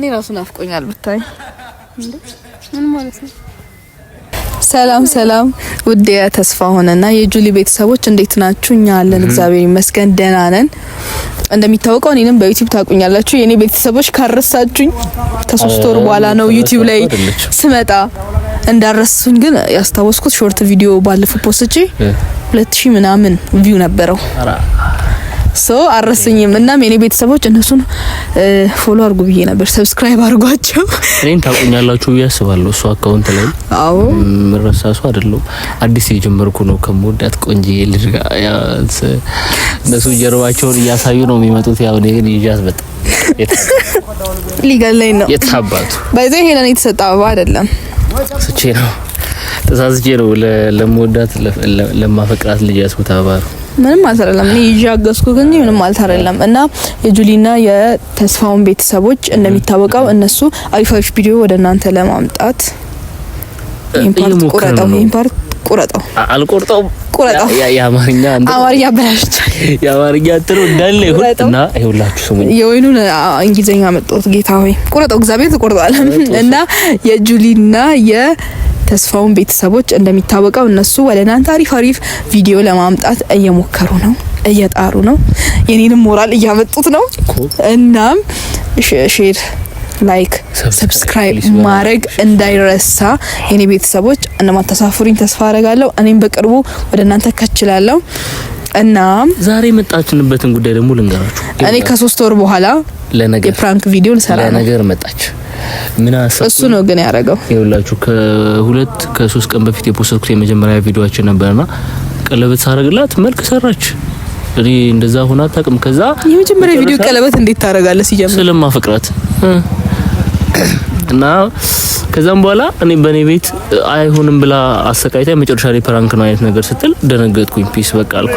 እኔ ራሱ ናፍቆኛል ብታይ እንዴ ምን ማለት ነው? ሰላም ውድ የተስፋ ሆነና የጁሊ ቤተሰቦች እንዴት ናችሁ? እኛ አለን እግዚአብሔር ይመስገን ደህና ነን። እንደሚታወቀው እኔንም በዩቲዩብ ታቁኛላችሁ። የኔ ቤተሰቦች ካረሳችሁኝ ከ3 ወር በኋላ ነው ዩቲዩብ ላይ ስመጣ እንዳረሱኝ ግን ያስታወስኩት ሾርት ቪዲዮ ባለፈው ፖስቼ 2000 ምናምን ቪው ነበረው። አረሱኝም እና የኔ ቤተሰቦች እነሱን ፎሎ አድርጉ ብዬ ነበር። ሰብስክራይብ አድርጓቸው። እኔን ታቁኛላችሁ ያስባለሁ። እሱ አካውንት ላይ አዎ ምረሳሱ አይደለም አዲስ የጀመርኩ ነው ከሞዳት ቆንጂዬ ልጅ ጋር እነሱ ጀርባቸውን እያሳዩ ነው የሚመጡት። ያው ግን ይጃዝ በጣም ሊገለኝ ነው የታባቱ ባይዘይ ሄለን የተሰጣው አይደለም ስቼ ነው ተሳስቼ ነው ለሞዳት ለማፈቅራት ልጅ ያስሙታባሩ ምንም አልተረለም። እኔ ይጃገስኩ ግን ምንም አልተረለም። እና የጁሊና የተስፋውን ቤተሰቦች እንደሚታወቀው እነሱ አሪፍ ቪዲዮ ወደ እናንተ ለማምጣት ኢምፖርት ቁረጠው አልቆርጠው ቁረጠው የአማርኛ በላሽቻል የአማርኛ ጥሩ እንዳለ ይሁንና ይሁላችሁ ስሙኝ የወይኑን እንግሊዘኛ መጥቶት ጌታ ሆይ ቁረጠው እግዚአብሔር ተቆርጧል። እና የጁሊና ተስፋውን ቤተሰቦች እንደሚታወቀው እነሱ ወደ እናንተ አሪፍ ቪዲዮ ለማምጣት እየሞከሩ ነው፣ እየጣሩ ነው። የኔንም ሞራል እያመጡት ነው። እናም ሼር፣ ላይክ፣ ሰብስክራይብ ማድረግ እንዳይረሳ የኔ ቤተሰቦች። እንደማታሳፍሩኝ ተስፋ አደርጋለሁ። እኔም በቅርቡ ወደ እናንተ ከችላለሁ። እና ዛሬ መጣችንበትን ጉዳይ ደግሞ ልንገራችሁ። እኔ ከ3 ወር በኋላ ለነገር የፕራንክ ቪዲዮ ልሰራ ነው። ለነገር መጣች ምን አሰብ እሱ ነው ግን ያረጋው። ይኸውላችሁ ከ3 ቀን በፊት የፖስትኩት የመጀመሪያ ቪዲዮአችን ነበርና ቀለበት ሳረግላት መልክ ሰራች። እኔ እንደዛ ሆና አታውቅም። ከዛ የመጀመሪያ ቪዲዮ ቀለበት እንዴት ታረጋለህ ሲጀምር ስለማፈቅራት እና ከዛም በኋላ እኔ በኔ ቤት አይሆንም ብላ አሰቃይታ መጨረሻ ላይ ፕራንክ ነው አይነት ነገር ስትል ደነገጥኩኝ። ፒስ በቃ አልኩ።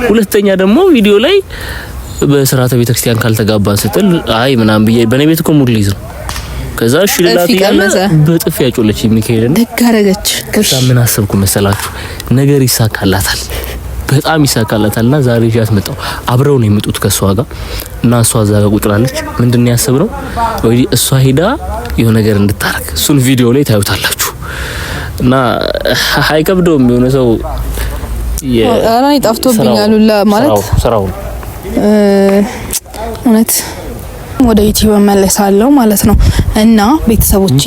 ሁለተኛ ደግሞ ቪዲዮ ላይ በስርዓተ ቤተክርስቲያን ካልተጋባን ስትል አይ ምናምን ብዬ በኔ ቤት እኮ ሙድ ሊዝ ነው። ከዛ እሺ ለላት ያለ በጥፍ ያጮለች ሚካኤልን ደጋረገች። ከዛ ምን አሰብኩ መሰላችሁ? ነገር ይሳካላታል፣ በጣም ይሳካላታልና ዛሬ ጃት መጣው። አብረው ነው የሚመጡት ከሷ ጋር እና እሷ እዛ ጋር ቁጥራለች። ምንድነው ያሰብነው? ወይ እሷ ሄዳ የሆነ ነገር እንድታረግ እሱን ቪዲዮ ላይ ታዩታላችሁ። እና አይከብደውም የሆነ ሰው አራ ይጣፍቶብኛል ማለት ስራው እውነት ወደ ዩቲዩብ መለሳለሁ ማለት ነው። እና ቤተሰቦቼ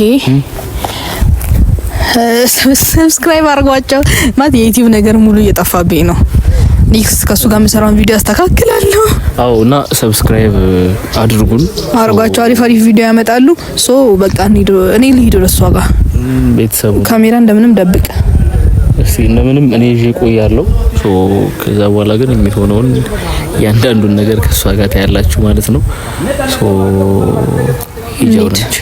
ሰብስክራይብ አድርጓቸው ማለት የዩቲዩብ ነገር ሙሉ እየጠፋብኝ ነው። ኔክስት ከሱ ጋር መሰራውን ቪዲዮ አስተካክላለሁ። አዎ እና ሰብስክራይብ አድርጉን አድርጓቸው። አሪፍ ቪዲዮ ያመጣሉ። በቃ እኔ ልሂድ ወደ እሷ ጋር ቤተሰቡ ካሜራ እንደምንም ደብቅ እስቲ እንደምንም እኔ ይዤ ቆያለሁ። ከዛ በኋላ ግን የሚሆነውን ያንዳንዱን ነገር ከሷ ጋር ታያላችሁ ማለት ነው። ይጀውራች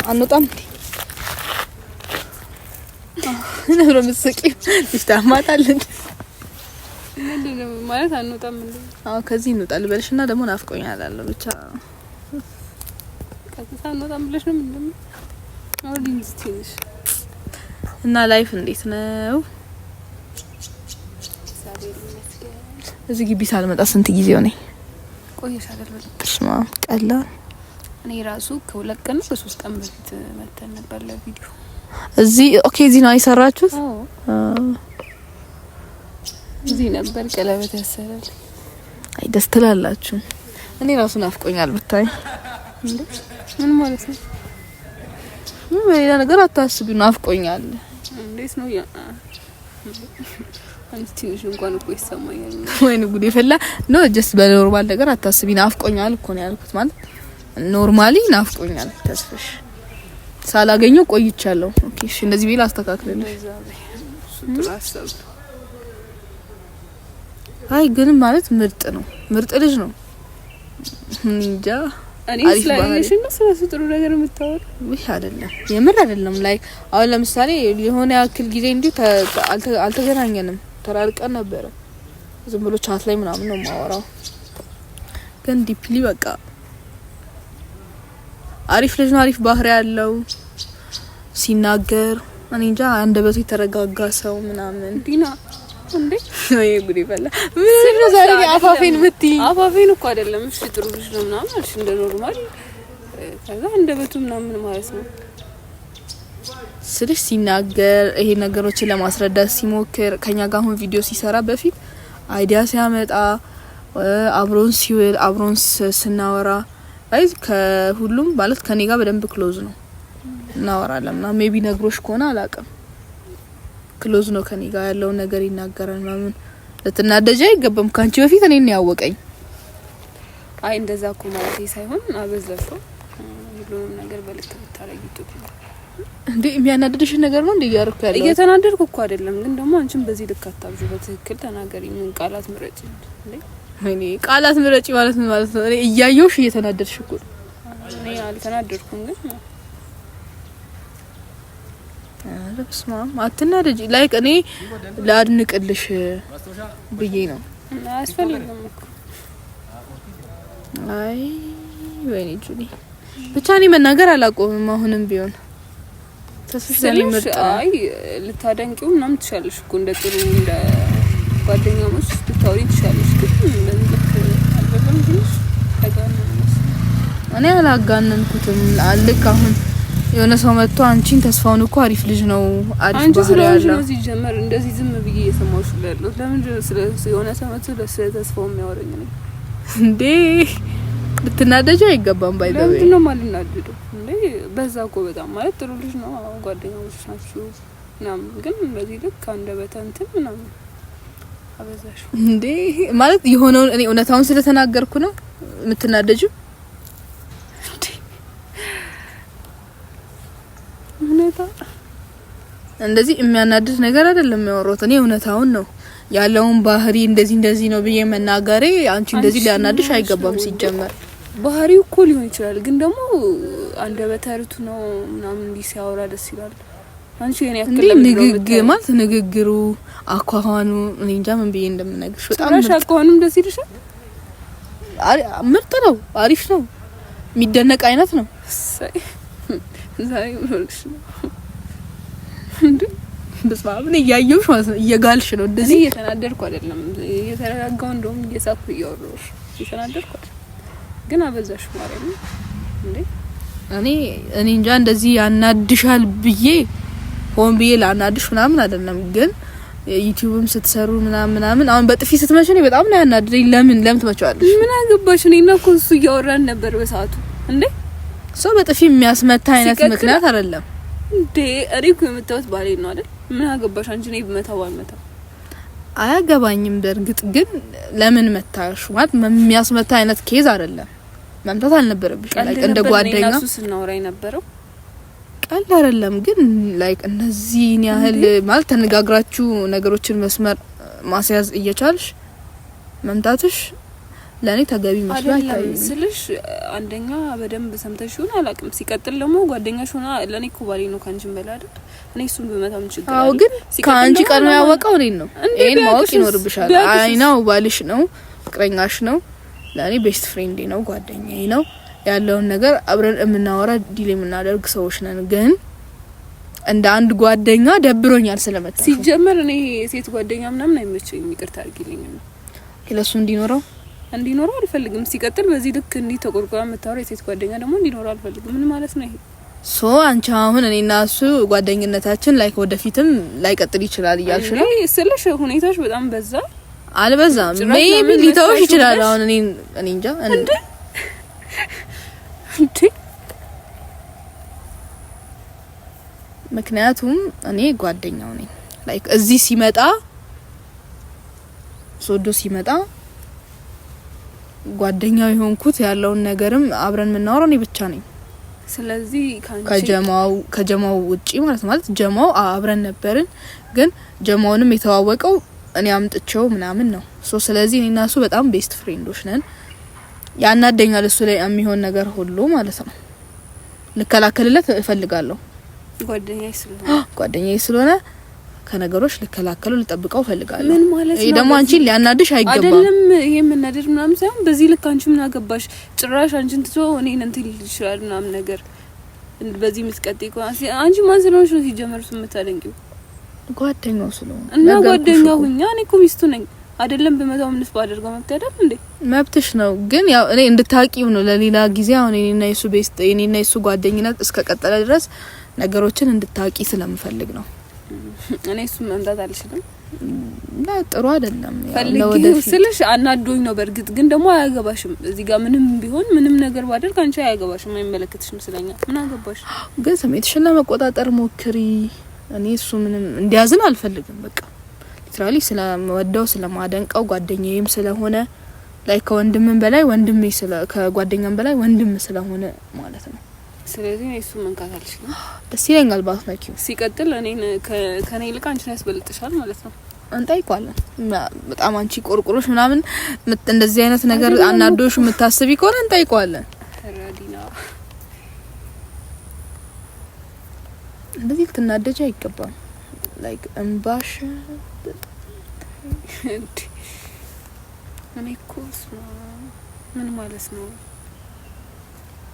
አንወጣም ነው መስቂው ይስተማታልን ምንድነው ማለት አንወጣም እንዴ? አዎ ከዚህ እንወጣል በልሽና ደግሞ ናፍቆኛል አለ ብቻ ከዛ አንወጣም ብለሽ ነው ምንድነው? አሁን ሊንስቲሽ እና ላይፍ እንዴት ነው? እዚህ ግቢ ሳልመጣ ስንት ጊዜው ነው? ቆየሽ አይደል? በስማ ቀላ እኔ ራሱ ከ2 ቀን ነው ከ3 ቀን በፊት መተን ነበር ለቪዲዮ እዚህ። ኦኬ እዚህ ነው አይሰራችሁት? እዚህ ነበር ቀለበት ያሰራል። አይ ደስ ትላላችሁ። እኔ ራሱ ናፍቆኛል ብታይ እንዴ ምን ማለት ነው? ሌላ ነገር አታስቢ፣ ናፍቆኛል። እንዴት ነው ያ አንቺ እንኳን እኮ ይሰማኛል። ወይኔ ጉዴ ፈላ ነው። ጀስት በኖርማል ነገር አታስቢ፣ ናፍቆኛል እኮ ነው ያልኩት። ማለት ኖርማሊ ናፍቆኛል። ተስፍሽ ሳላገኘው ቆይቻለሁ። ኦኬ እሺ እንደዚህ ቢል አስተካክለልሽ ሱጥራሰብ አይ ግን ማለት ምርጥ ነው፣ ምርጥ ልጅ ነው። እንጃ እኔ ስለዚህ ስለሱ ጥሩ ነገር የምታወር ወይ አይደለም፣ የምር አይደለም። ላይ አሁን ለምሳሌ የሆነ ያክል ጊዜ እንዲሁ አልተገናኘንም፣ ተራርቀን ነበር። ዝም ብሎ ቻት ላይ ምናምን ነው ማወራው። ግን ዲፕሊ በቃ አሪፍ ልጅ ነው፣ አሪፍ ባህሪ ያለው ሲናገር እኔ እንጃ አንደበቱ የተረጋጋ ሰው ምናምን ዲና እንዴ ወይ ጉድ ይፈላ ምን ነው ዛሬ አፋፌን ምትይ አፋፌን እኮ አይደለም እሺ ጥሩ ልጅ ነው ምናምን እሺ እንደ ኖርማል ከዛ አንደበቱ ምናምን ማለት ነው ስልሽ ሲናገር ይሄ ነገሮችን ለማስረዳት ሲሞክር ከኛ ጋር አሁን ቪዲዮ ሲሰራ በፊት አይዲያ ሲያመጣ አብሮን ሲውል አብሮን ስናወራ አይ ከሁሉም ማለት ከኔ ጋር በደንብ ክሎዝ ነው እናወራለን እና ሜቢ ነግሮሽ ከሆነ አላውቅም ክሎዝ ነው ከኔ ጋር ያለው ነገር ይናገራል ማለት ለተናደጀ አይገባም ካንቺ በፊት እኔን ያወቀኝ አይ እንደዛ እኮ ማለት ሳይሆን አበዛሽው ሁሉንም ነገር በልክ ብታረጊ ጥሩ እንዴ የሚያናድድሽ ነገር ነው እንዴ ያርኩ ያለው እየተናደድኩ እኮ አይደለም ግን ደግሞ አንቺም በዚህ ልክ አታብዙ በትክክል ተናገሪ ምን ቃላት ምረጪ እንዴ እኔ ቃላት ምረጪ ማለት ነው እኔ እያየሁሽ እየተናደድሽ እኮ እኔ አልተናደድኩም ግን ለብስማም አትናደጂ ላይክ እኔ ላድንቅልሽ ብዬ ነው አስፈልግም እኮ አይ ወይኔ ጁሊ ብቻ እኔ መናገር አላቆምም አሁንም ቢሆን ተስፍሽ ለምርጥ አይ ልታደንቂው ምናምን ትሻለሽ እኮ እንደ ጥሩ እንደ ጓደኛሞች ልታወሪ ትሻለሽ ግን እንደዚህ ልክ አልበለም ትንሽ ተጋነንኩ እኔ አላጋነንኩትም ልክ አሁን የሆነ ሰው መጥቶ አንቺን ተስፋውን እኮ አሪፍ ልጅ ነው አሪፍ ባህሪ ያለው አንቺ ስለዚህ ጀመር እንደዚህ ዝም ብዬ የሰማሁሽ ያለው ለምን የሆነ ሰው መጥቶ ተስፋው የሚያወራኝ ነው እንዴ ልትናደጂ አይገባም ባይዘው ለምን ነው ማልናደደው እንዴ በዛ እኮ በጣም ማለት ጥሩ ልጅ ነው ጓደኛሞች ናችሁ ምናምን ግን በዚህ ልክ አንደበተ እንትን ምናምን አበዛሽ እንዴ ማለት የሆነውን እኔ እውነታውን ስለተናገርኩ ነው የምትናደጂው እንደዚህ የሚያናድድ ነገር አይደለም ያወራሁት እኔ እውነታውን ነው ያለውን ባህሪ እንደዚህ ነው ብዬ መናገሬ አንቺ እንደዚህ ሊያናድሽ አይገባም ሲጀመር ባህሪው እኮ ሊሆን ይችላል ግን ደግሞ አንደበተርቱ ነው ምናምን እንዲህ ሲያወራ ደስ ይላል አንቺ የኔ ያክል ንግግር ማለት ንግግሩ አኳኋኑ እኔ እንጃ ምን ብዬ እንደምነግርሽ በጣም አኳኋኑም ደስ ይልሻል ምርጥ ነው አሪፍ ነው የሚደነቅ አይነት ነው ዛሬ ምንልሽ እንዴ በስማም ነው ያየውሽ ማለት ነው እየጋልሽ ነው እንደዚህ እየተናደድኩ አይደለም እየተረጋጋው እንደውም እየሳኩ እያወራሁሽ እየተናደድኩ ግን አበዛሽ ማለት ነው እንዴ እኔ እንጃ እንደዚህ ያናድሻል ብዬ ሆን ብዬ ላናድሽ ምናምን አይደለም ግን ዩቲዩብም ስትሰሩ ምናምን አሁን በጥፊ ስትመጪ በጣም ነው ያናድደኝ ለምን ትመጪዋለሽ ምን አገባሽ እኔና እኮ እሱ እያወራን ነበር በሰዓቱ እንዴ ሰው በጥፊ የሚያስመታ አይነት ምክንያት አይደለም እንዴ እኔ እኮ የምታወት ባሌ ነው አይደል ምን አገባሽ አንቺ ነኝ በመታው አልመታው አያገባኝም በእርግጥ ግን ለምን መታሽ ማለት የሚያስመታ አይነት ኬዝ አይደለም መምታት አልነበረብሽ ላይክ እንደ ጓደኛ እሱ ስናወራ የነበረው ቀልድ አይደለም ግን ላይክ እነዚህ ያህል ማለት ተነጋግራችሁ ነገሮችን መስመር ማስያዝ እየቻልሽ መምታትሽ ለኔ ተገቢ መስሎ አይታየኝም ስልሽ አንደኛ በደንብ ሰምተሽ ይሁን አላቅም ሲቀጥል ደግሞ ጓደኛሽ ሆና ለኔ እኮ ባሌ ነው ካንቺም በላደ እኔ እሱን በመታም ችግር አለ አዎ ግን ካንቺ ቀድሞ ያወቀው እኔ ነው እኔን ማወቅ ይኖርብሻል አይ ነው ባልሽ ነው ፍቅረኛሽ ነው ለኔ ቤስት ፍሬንዴ ነው ጓደኛዬ ነው ያለውን ነገር አብረን የምናወራ ዲል የምናደርግ ሰዎች ነን ግን እንደ አንድ ጓደኛ ደብሮኛል ስለመጣ ሲጀመር እኔ ሴት ጓደኛ ምናምን አይመቸኝም ይቅርታ አድርጊልኝ ነው ለሱ እንዲኖረው አልፈልግም ሲቀጥል በዚህ ልክ እንዲ ተቆርቆራ መታወራ የሴት ጓደኛ ደግሞ እንዲኖረው አልፈልግም ምን ማለት ነው ይሄ ሶ አንቺ አሁን እኔና እሱ ጓደኝነታችን ላይክ ወደፊትም ላይቀጥል ይችላል እያልሽ ነው ስለሽ ሁኔታሽ በጣም በዛ አልበዛም ሜቢ ሊተውሽ ይችላል አሁን እኔ እንጃ እንዴ ምክንያቱም እኔ ጓደኛው ነኝ ላይክ እዚህ ሲመጣ ሶዶ ሲመጣ ጓደኛው የሆንኩት ያለውን ነገርም አብረን የምናወራው እኔ ብቻ ነኝ ስለዚህ ካንቺ ከጀማው ውጪ ማለት ጀማው አብረን ነበርን ግን ጀማውንም የተዋወቀው እኔ አምጥቼው ምናምን ነው ሶ ስለዚህ እኔና እሱ በጣም ቤስት ፍሬንዶች ነን ያናደኛል እሱ ላይ የሚሆን ነገር ሁሉ ማለት ነው ልከላከልለት እፈልጋለሁ ጓደኛዬ ስለሆነ ከነገሮች ልከላከለው ልጠብቀው እፈልጋለሁ ምን ማለት ነው ይሄ ደግሞ አንቺ ሊያናድሽ አይገባም አይደለም ይሄ መናደድ ምናምን ሳይሆን በዚህ ልክ አንቺ ምን አገባሽ ጭራሽ አንቺን ትቶ እኔን እንትን ይችላል ምናምን ነገር በዚህ ምትቀጥይ እኮ አንቺ ማን ስለሆንሽ ነው ሲጀመርስ የምታደንቂው? ጓደኛው ስለሆነ እና ጓደኛው ሁኛ እኔ እኮ ሚስቱ ነኝ አይደለም። በመታው ምንስ ባደርገው መብት አይደል እንዴ? መብትሽ ነው። ግን ያው እኔ እንድታቂው ነው ለሌላ ጊዜ አሁን እኔና የሱ ቤስት እኔና የሱ ጓደኝነት እስከቀጠለ ድረስ ነገሮችን እንድታቂ ስለምፈልግ ነው። እኔ እሱ መምጣት አልችልም እና ጥሩ አይደለም። ፈልጊው ስልሽ አናዶኝ ነው። በርግጥ ግን ደግሞ አያገባሽም። እዚህ ጋር ምንም ቢሆን ምንም ነገር ባደርግ አንቺ አያገባሽም፣ አይመለከትሽም ስለኛ። ምን አገባሽ? ግን ስሜትሽን ለመቆጣጠር ሞክሪ። እኔ እሱ ምንም እንዲያዝን አልፈልግም። በቃ ሊትራሊ ስለምወደው ስለማደንቀው ጓደኛዬም ስለሆነ ላይ ከወንድምም በላይ ወንድሜ ከጓደኛም በላይ ወንድም ስለሆነ ማለት ነው። ስለዚህ እሱ መንካት አልችልም። ደስ ይለኛል ባትነኪው። ሲቀጥል እኔን ከኔ ይልቅ አንቺን ያስበልጥሻል ማለት ነው። እንጠይቋለን። በጣም አንቺ ቆርቆሮሽ ምናምን እንደዚህ አይነት ነገር አናዶሽ የምታስቢ ከሆነ እንጠይቋለን። ረዲና እንደዚህ ልትናደጂ አይገባም። ላይክ እንባሽ እኔ እኮ ምን ማለት ነው?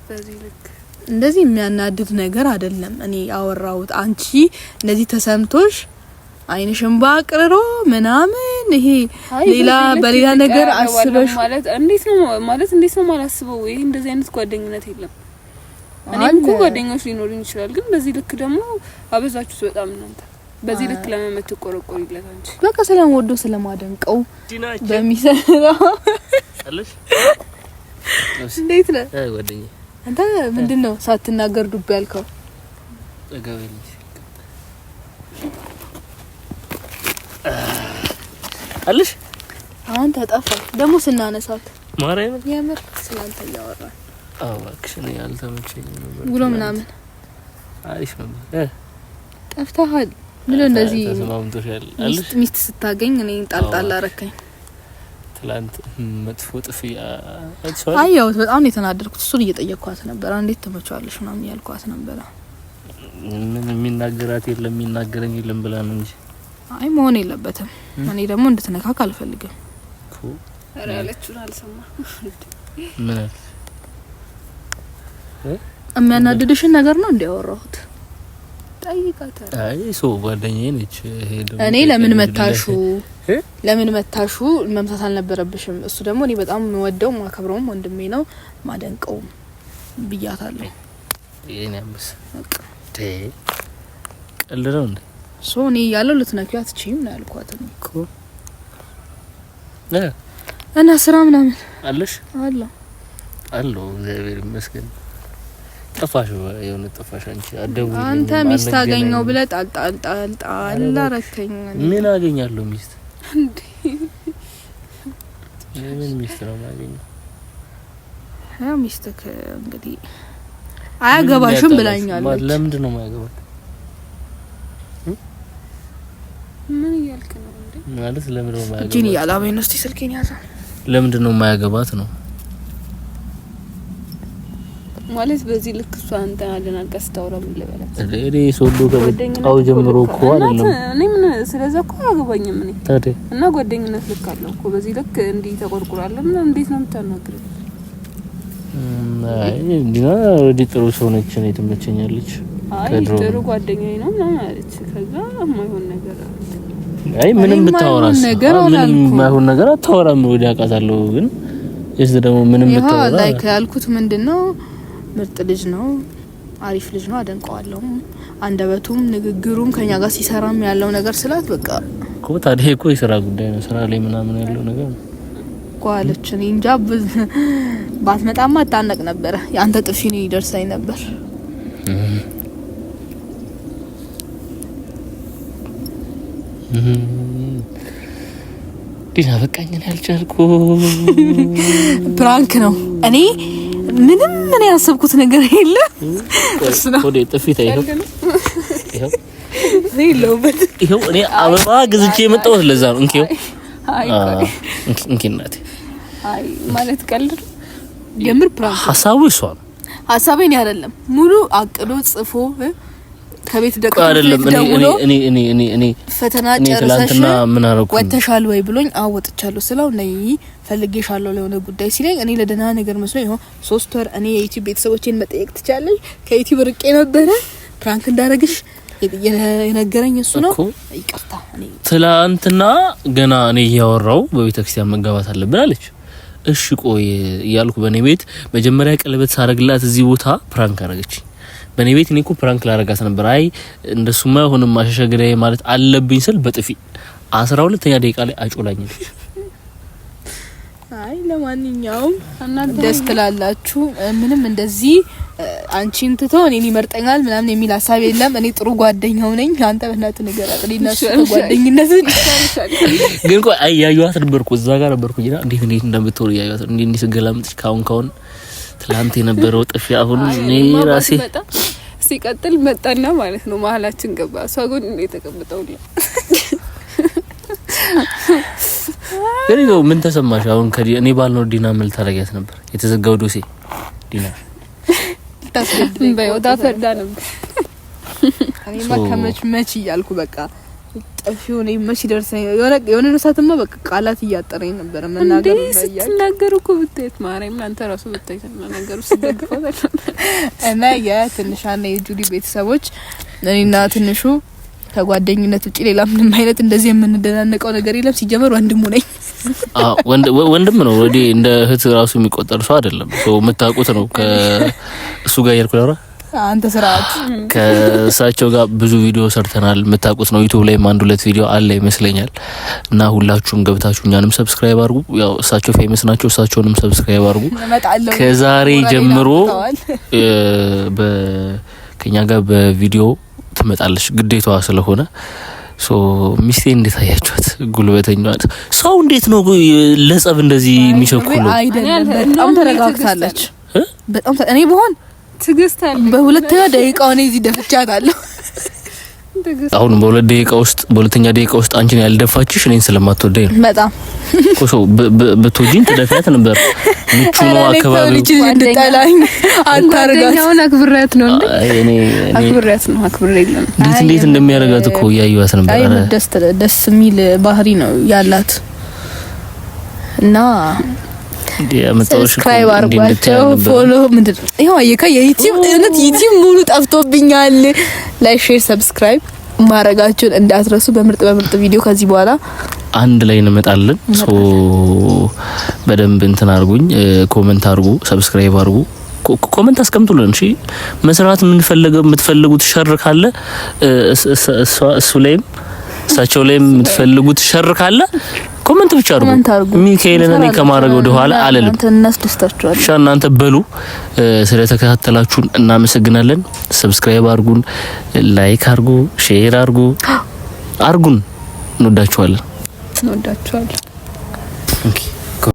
በዚህ ልክ እንደዚህ የሚያናድድ ነገር አይደለም። እኔ ያወራሁት አንቺ እንደዚህ ተሰምቶሽ አይንሽን ባቅርሮ ምናምን ይሄ ሌላ በሌላ ነገር አስበሽ ማለት እንዴት ነው ማላስበው? ይሄ እንደዚህ አይነት ጓደኝነት የለም። እኔም እኮ ጓደኞች ሊኖሩኝ ይችላል፣ ግን በዚህ ልክ ደግሞ አበዛችሁት በጣም እናንተ። በዚህ ልክ ለመመት ቆረቆሪለት አንቺ በቃ ስለምወደው ስለማደንቀው በሚሰራው አለሽ። እንዴት ነው ጓደኛዬ? አንተ ምንድነው ሳትናገር ዱብ ያልከው? ተገበልኝ አለሽ። አሁን ተጣፋ ደግሞ ስናነሳት ማርያም የምር ስላንተ ያወራል። አዎ እባክሽ ነው ያልተመቸኝ ነበር። ጉሎ ምናምን አሪፍ ነው። ጠፍተሃል። ምን እንደዚህ ተስማምቶሻል አለሽ? ሚስት ስታገኝ እኔ ጣልጣላ አረከኝ። ትላንት መጥፎ ጥፊያ አየሁት። በጣም የተናደድኩት እሱን እየጠየቅኳት ነበር። እንዴት ተመቸዋለሽ ምናምን ያልኳት ነበር። ምን የሚናገራት የለም የሚናገረኝ የለም ብላ ነው እንጂ አይ መሆን የለበትም። እኔ ደግሞ እንድትነካክ አልፈልግም እኮ። አረ ያለችውን አልሰማም። ምን የሚያናድድሽን ነገር ነው እንዲያወራሁት ጠይቃታ። አይ ሶ ጓደኛዬ ነች። እኔ ለምን መታሹ መምታት አልነበረብሽም። እሱ ደግሞ እኔ በጣም ወደው ማከብረውም ወንድሜ ነው ማደንቀው ብያታለሁ። የኔ አምስ ቀልደው እንዴ? ሶ እኔ ያለው ልትነኪው አትችይም ነው ያልኳት እኮ። እና ስራ ምናምን አለሽ? አሎ እግዚአብሔር ይመስገን። ጠፋሽ የሆነ ጠፋሽ አንቺ አደውኝ። አንተ ሚስት አገኘው ብለህ ጣል አላረከኝ። ምን አገኛለሁ ሚስት እንዴ? ምን ሚስት ነው ማገኘው? ያው ሚስትክ እንግዲህ አያገባሽም ብላኛለች። ለምንድን ነው የማያገባት? ምን እያልክ ነው እንዴ? ማለት ለምንድን ነው የማያገባት? ጂኒ ያላበኝ ነው። እስቲ ስልኬን ያዛ። ለምንድን ነው የማያገባት ነው ማለት በዚህ ልክ እሷ አንተ አደናቀስ ታውራ ምን ልበላት? እኔ ሶዶ ከበጣው ጀምሮ እኮ አይደለም እኔ ምን ስለዛ እኮ አያገባኝም እኔ ታዲያ። እና ጓደኝነት ልክ አለው እኮ በዚህ ልክ እንዲህ ተቆርቁራለን እና እንዴት ነው የምታናግረው? አይ እንዲና ወዲ ጥሩ ሰው ነች፣ እኔ ትመቸኛለች። አይ ጥሩ ጓደኛዬ ነው ምናምን አለች። ከዛ የማይሆን ነገር አይ ምንም ብታወራስ ምንም የማይሆን ነገር አታወራም። ወዲ አውቃታለሁ ግን እዚህ ደግሞ ምንም ብታወራ ላይክ ያልኩት ምንድነው ምርጥ ልጅ ነው፣ አሪፍ ልጅ ነው፣ አደንቀዋለሁ። አንደበቱም ንግግሩም ከኛ ጋር ሲሰራም ያለው ነገር ስላት በቃ እኮ ታዲያ እኮ የሥራ ጉዳይ ነው፣ ስራ ላይ ምናምን ያለው ነገር ነው ቋለች። እኔ እንጃ ባትመጣማ አታነቅ ነበር። ያንተ ጥፊ ነው ይደርሳኝ ነበር። ዲና በቃኝ ነው ያልቻልኩ። ፕራንክ ነው። እኔ ምንም ምን ያሰብኩት ነገር የለም። እሱ ነው ወደ ጥፊት አይሄው ይሄው እኔ አበባ ግዝቼ የመጣሁት ለዛ ነው። እንኪው እንኪናት አይ ማለት ቀልድ የምር ፕራንክ ሐሳቡ እሷ ነው። ሐሳቤን አይደለም ሙሉ አቅዶ ጽፎ ከቤት ደቅ አይደለም እኔ ፈተና ጨርሰሽ ወጥተሻል ወይ ብሎኝ አወጥቻለሁ ስለው ነይ ፈልጌሻለሁ ለሆነ ጉዳይ ሲለኝ እኔ ለደህና ነገር መስሎኝ ይሄ 3 ወር እኔ የዩቲዩብ ቤተሰቦቼን መጠየቅ ትቻለሽ ከዩቲዩብ ርቄ ነበረ ፕራንክ እንዳረግሽ የነገረኝ እሱ ነው። ይቅርታ እኔ ትላንትና ገና እኔ ያወራው በቤተክርስቲያን መጋባት አለብን አለች። እሺ ቆይ እያልኩ በኔ ቤት መጀመሪያ ቀለበት ሳረግላት እዚህ ቦታ ፕራንክ አረገች። በኔ ቤት እኔ እኮ ፕራንክ ላረጋት ነበር። አይ እንደሱማ ሆነም ማሸሸግሬ ማለት አለብኝ ስል በጥፊ 12ኛ ደቂቃ ላይ አጮላኝ። አይ ለማንኛውም ደስ ትላላችሁ። ምንም እንደዚህ አንቺን ትቶ እኔን ይመርጠኛል ምናምን የሚል ሐሳብ የለም። እኔ ጥሩ ጓደኛው ነኝ። አንተ በእናትህ ንገራት እኔናሱ ጓደኝነት ግን ቆይ አያዩዋት ነበርኩ እዛ ጋር ነበርኩኝና እንዴት እንደምትወር ያዩዋት እንዴ ስገላምጥሽ ካሁን ትላንት የነበረው ጥፊ አሁን እኔ ራሴ ሲቀጥል መጣና ማለት ነው መሀላችን ገባ። ሰው ግን እንዴ ተቀምጠውላ ምን ተሰማሽ? አሁን እኔ ባልኖር ዲና ምን ታረጋት ነበር? የተዘጋው ዶሴ ዲና ታስገድኝ በይወጣ ፈርዳ ነበር። እኔማ ከመች እያልኩ በቃ ጠፊው ነው መች ደርሰኝ የሆነ ሰዓትማ በቃ ቃላት እያጠረኝ ነበር መናገር ባያይ ስትናገር እኮ ብትይት ማርያም አንተ ራሱ ብትይት ነገሩ ሲደግፈው እና የትንሻና የጁሊ ቤተሰቦች እኔና ትንሹ ከጓደኝነት ውጪ ሌላ ምንም አይነት እንደዚህ የምንደናነቀው ነገር የለም። ሲጀመር ወንድሙ ነኝ። ወንድም ነው ወዲ እንደ እህት ራሱ የሚቆጠር ሰው አይደለም። ሰው የምታውቁት ነው። ከእሱ ጋር ያልኩላራ አንተ ስርዓት ከእሳቸው ጋር ብዙ ቪዲዮ ሰርተናል። የምታውቁት ነው። ዩቲዩብ ላይ 1-2 ቪዲዮ አለ ይመስለኛል። እና ሁላችሁም ገብታችሁ እኛንም ሰብስክራይብ አድርጉ። ያው እሳቸው ፌመስ ናቸው። እሳቸውንም ሰብስክራይብ አድርጉ። ከዛሬ ጀምሮ ከኛ ጋር በቪዲዮ ትመጣለች ግዴታዋ ስለሆነ ሚስቴ እንዴት አያችኋት? ጉልበተኛዋ ሰው እንዴት ነው ለጸብ እንደዚህ የሚቸኩለው? አይደለም በጣም ተረጋግታለች። በጣም እኔ በሆን ትግስት አለ። በሁለተኛ ደቂቃው ነው እዚህ ደፍቻታለሁ። አሁን በሁለተኛ ደቂቃ ውስጥ አንቺን ያልደፋችሽ እኔን ስለማትወደኝ ነው። በጣም ኮሶ በቶጂን ተደፋያት ነበር። ምቹ ነው አካባቢው እንድጠላኝ አንተ አርጋት አክብሬያት ነው እንዴ? እኔ አክብሬያት ነው አክብሬለም። እንዴት እንደሚያረጋት እኮ ያዩዋት ነበር። አረ ደስ የሚል ባህሪ ነው ያላት እና ሰብስክራይብ አርጓቸው ፎሎ ምንድን ይሄው አየካ የዩቲዩብ ሙሉ ጠፍቶብኛል። ላይክ ሼር ሰብስክራይብ ማረጋችሁን እንዳትረሱ። በምርጥ ቪዲዮ ከዚህ በኋላ አንድ ላይ እንመጣለን። በደንብ እንትን አርጉኝ፣ ኮሜንት አርጉ፣ ሰብስክራይብ አርጉ፣ ኮሜንት አስቀምጡልን። እሺ መስራት የምትፈልጉት ሸር ካለ እሱ ላይም እሳቸው ላይም የምትፈልጉት ሸር ካለ ኮሜንት ብቻ አድርጉ። ሚካኤልን እኔ ከማድረግ ወደ ኋላ አለልም። እናንተ በሉ። ስለተከታተላችሁን እናመሰግናለን። ሰብስክራይብ አድርጉን፣ ላይክ አድርጉ፣ ሼር አድርጉን። እንወዳችኋለን። ኦኬ